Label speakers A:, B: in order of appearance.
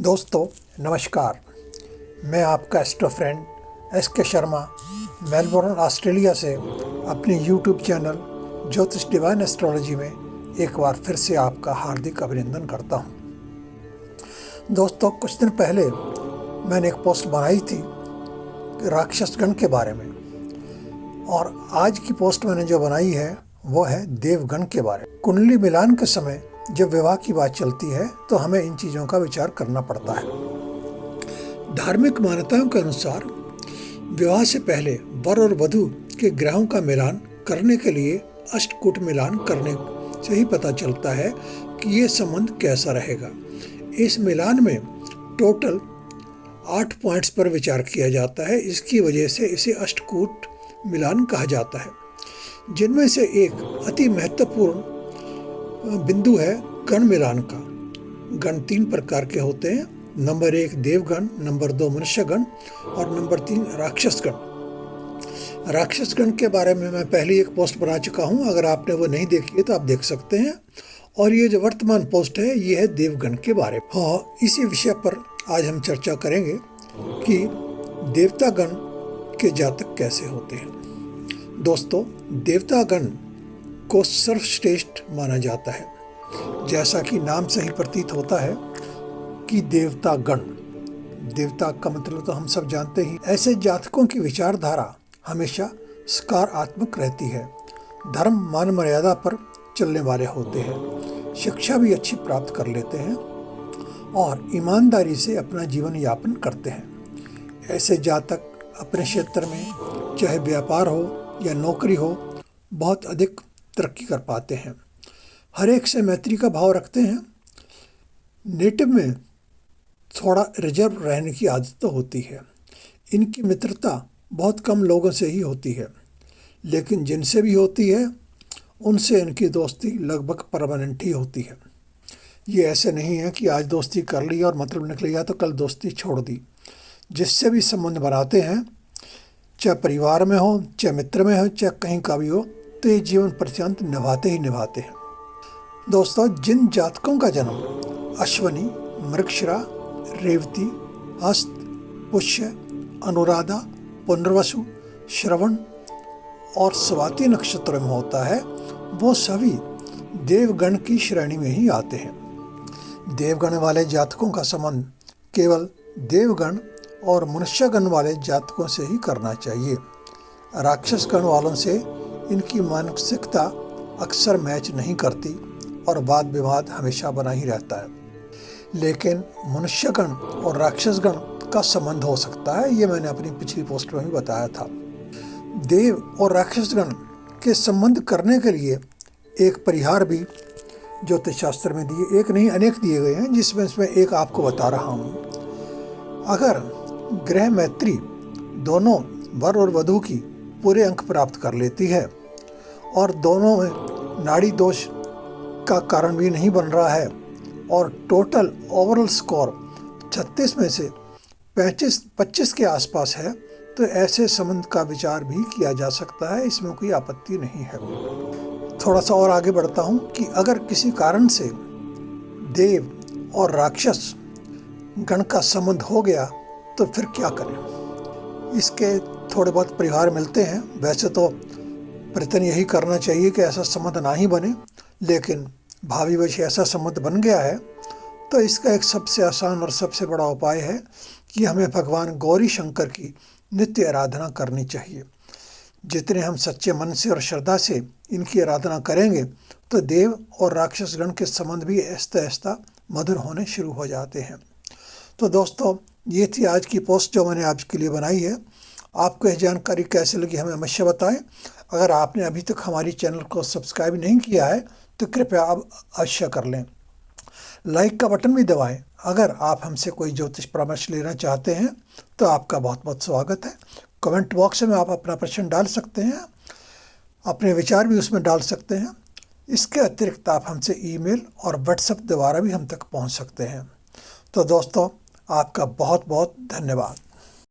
A: दोस्तों नमस्कार। मैं आपका astro friend SK. Sharma Melbourne Australia से अपने यूट्यूब चैनल ज्योतिष डिवाइन एस्ट्रोलॉजी में एक बार फिर से आपका हार्दिक अभिनंदन करता हूं। दोस्तों कुछ दिन पहले मैंने एक पोस्ट बनाई थी राक्षसगण के बारे में, और आज की पोस्ट मैंने जो बनाई है वो है देवगण के बारे में। कुंडली मिलान के समय जब विवाह की बात चलती है तो हमें इन चीज़ों का विचार करना पड़ता है। धार्मिक मान्यताओं के अनुसार विवाह से पहले वर और वधू के ग्रहों का मिलान करने के लिए अष्टकूट मिलान करने से ही पता चलता है कि ये संबंध कैसा रहेगा। इस मिलान में टोटल 8 पॉइंट्स पर विचार किया जाता है। इसकी वजह से इसे अष्टकूट मिलान कहा जाता है, जिनमें से एक अति महत्वपूर्ण बिंदु है गण मिलान का। गण 3 प्रकार के होते हैं। नंबर 1 देवगण, नंबर 2 मनुष्यगण और नंबर 3 राक्षसगण। राक्षसगण के बारे में मैं पहले एक पोस्ट बना चुका हूं, अगर आपने वो नहीं देखी है तो आप देख सकते हैं। और ये जो वर्तमान पोस्ट है ये है देवगण के बारे में। हाँ, इसी विषय पर आज हम चर्चा करेंगे कि देवतागण के जातक कैसे होते हैं। दोस्तों देवतागण को सर्वश्रेष्ठ माना जाता है, जैसा कि नाम से ही प्रतीत होता है कि देवता गण। देवता का मतलब तो हम सब जानते ही। ऐसे जातकों की विचारधारा हमेशा सकारात्मक रहती है, धर्म मान मर्यादा पर चलने वाले होते हैं, शिक्षा भी अच्छी प्राप्त कर लेते हैं और ईमानदारी से अपना जीवन यापन करते हैं। ऐसे जातक अपने क्षेत्र में चाहे व्यापार हो या नौकरी हो बहुत अधिक तरक्की कर पाते हैं। हर एक से मैत्री का भाव रखते हैं। नेटिव में थोड़ा रिजर्व रहने की आदत तो होती है। इनकी मित्रता बहुत कम लोगों से ही होती है, लेकिन जिनसे भी होती है उनसे इनकी दोस्ती लगभग परमानेंट ही होती है। ये ऐसे नहीं है कि आज दोस्ती कर ली और मतलब निकल गया तो कल दोस्ती छोड़ दी। जिससे भी संबंध बनाते हैं, चाहे परिवार में हो, चाहे मित्र में हो, चाहे कहीं का भी हो, तो ये जीवन पर्यंत निभाते ही निभाते हैं। दोस्तों जिन जातकों का जन्म अश्वनी, मृगशिरा, रेवती, हस्त, पुष्य, अनुराधा, पुनर्वसु, श्रवण और स्वाति नक्षत्र में होता है, वो सभी देवगण की श्रेणी में ही आते हैं। देवगण वाले जातकों का संबंध केवल देवगण और मनुष्यगण वाले जातकों से ही करना चाहिए। राक्षसगण वालों से इनकी मानसिकता अक्सर मैच नहीं करती और वाद विवाद हमेशा बना ही रहता है। लेकिन मनुष्यगण और राक्षसगण का संबंध हो सकता है, ये मैंने अपनी पिछली पोस्ट में भी बताया था। देव और राक्षसगण के संबंध करने के लिए एक परिहार भी ज्योतिष शास्त्र में दिए, एक नहीं अनेक दिए गए हैं, जिसमें इसमें एक आपको बता रहा हूँ। अगर ग्रह मैत्री दोनों वर और वधू की पूरे अंक प्राप्त कर लेती है और दोनों में नाड़ी दोष का कारण भी नहीं बन रहा है और टोटल ओवरऑल स्कोर 36 में से 25 के आसपास है, तो ऐसे संबंध का विचार भी किया जा सकता है। इसमें कोई आपत्ति नहीं है। थोड़ा सा और आगे बढ़ता हूँ कि अगर किसी कारण से देव और राक्षस गण का संबंध हो गया तो फिर क्या करें। इसके थोड़े बहुत परिहार मिलते हैं। वैसे तो प्रयत्न यही करना चाहिए कि ऐसा संबंध ना ही बने, लेकिन भावीवश ऐसा संबंध बन गया है तो इसका एक सबसे आसान और सबसे बड़ा उपाय है कि हमें भगवान गौरी शंकर की नित्य आराधना करनी चाहिए। जितने हम सच्चे मन से और श्रद्धा से इनकी आराधना करेंगे तो देव और राक्षसगण के संबंध भी आहिस्ता आहिस्ता मधुर होने शुरू हो जाते हैं। तो दोस्तों ये थी आज की पोस्ट जो मैंने आपके लिए बनाई है। आपको यह जानकारी कैसे लगी हमें अवश्य बताएं। अगर आपने अभी तक हमारी चैनल को सब्सक्राइब नहीं किया है तो कृपया आप अवश्य कर लें। लाइक का बटन भी दबाएं। अगर आप हमसे कोई ज्योतिष परामर्श लेना चाहते हैं तो आपका बहुत बहुत स्वागत है। कमेंट बॉक्स में आप अपना प्रश्न डाल सकते हैं, अपने विचार भी उसमें डाल सकते हैं। इसके अतिरिक्त आप हमसे ईमेल और व्हाट्सएप द्वारा भी हम तक पहुंच सकते हैं। तो दोस्तों आपका बहुत बहुत धन्यवाद।